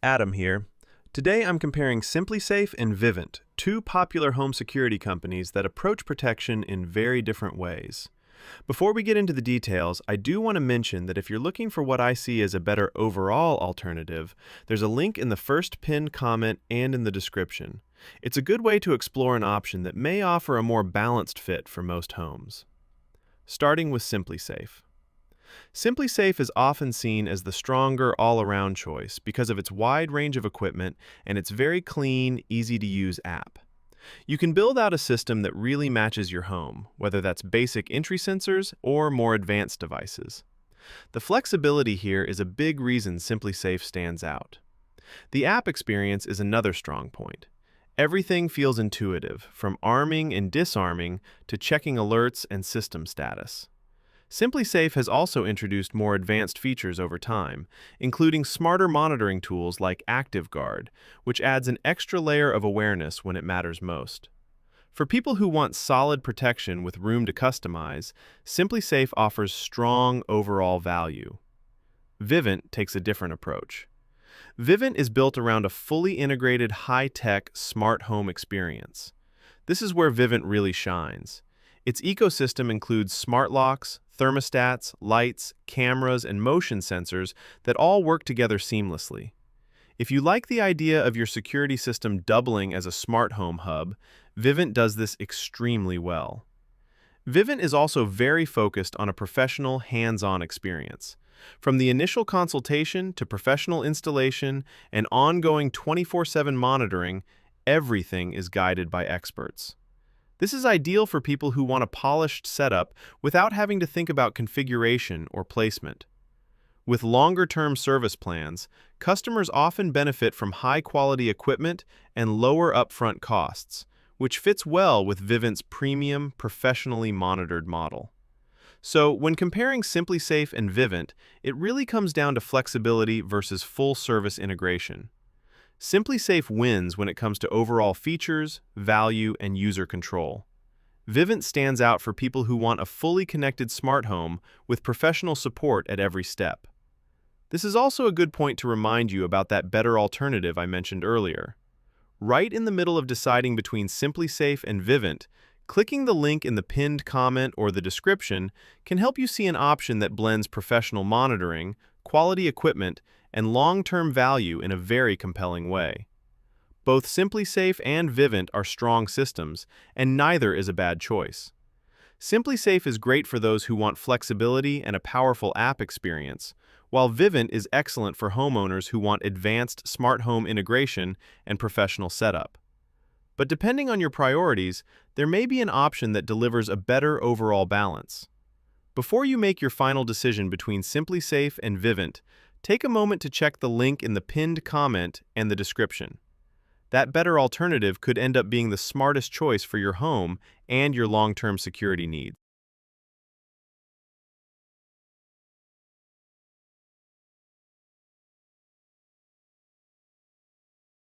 Adam here. Today I'm comparing Simplisafe and Vivint, two popular home security companies that approach protection in very different ways. Before we get into the details, I do want to mention that if you're looking for what I see as a better overall alternative, there's a link in the first pinned comment and in the description. It's a good way to explore an option that may offer a more balanced fit for most homes. Starting with Simplisafe. Simplisafe is often seen as the stronger all-around choice because of its wide range of equipment and its very clean, easy-to-use app. You can build out a system that really matches your home, whether that's basic entry sensors or more advanced devices. The flexibility here is a big reason Simplisafe stands out. The app experience is another strong point. Everything feels intuitive, from arming and disarming to checking alerts and system status. Simplisafe has also introduced more advanced features over time, including smarter monitoring tools like ActiveGuard, which adds an extra layer of awareness when it matters most. For people who want solid protection with room to customize, Simplisafe offers strong overall value. Vivint takes a different approach. Vivint is built around a fully integrated high-tech smart home experience. This is where Vivint really shines. Its ecosystem includes smart locks, thermostats, lights, cameras, and motion sensors that all work together seamlessly. If you like the idea of your security system doubling as a smart home hub, Vivint does this extremely well. Vivint is also very focused on a professional, hands-on experience. From the initial consultation to professional installation and ongoing 24/7 monitoring, everything is guided by experts. This is ideal for people who want a polished setup without having to think about configuration or placement. With longer-term service plans, customers often benefit from high-quality equipment and lower upfront costs, which fits well with Vivint's premium, professionally monitored model. So, when comparing Simplisafe and Vivint, it really comes down to flexibility versus full-service integration. Simplisafe wins when it comes to overall features, value, and user control. Vivint stands out for people who want a fully connected smart home with professional support at every step. This is also a good point to remind you about that better alternative I mentioned earlier. Right in the middle of deciding between Simplisafe and Vivint, clicking the link in the pinned comment or the description can help you see an option that blends professional monitoring, quality equipment, and long-term value in a very compelling way. Both Simplisafe and Vivint are strong systems, and neither is a bad choice. Simplisafe is great for those who want flexibility and a powerful app experience, while Vivint is excellent for homeowners who want advanced smart home integration and professional setup. But depending on your priorities, there may be an option that delivers a better overall balance. Before you make your final decision between Simplisafe and Vivint, take a moment to check the link in the pinned comment and the description. That better alternative could end up being the smartest choice for your home and your long-term security needs.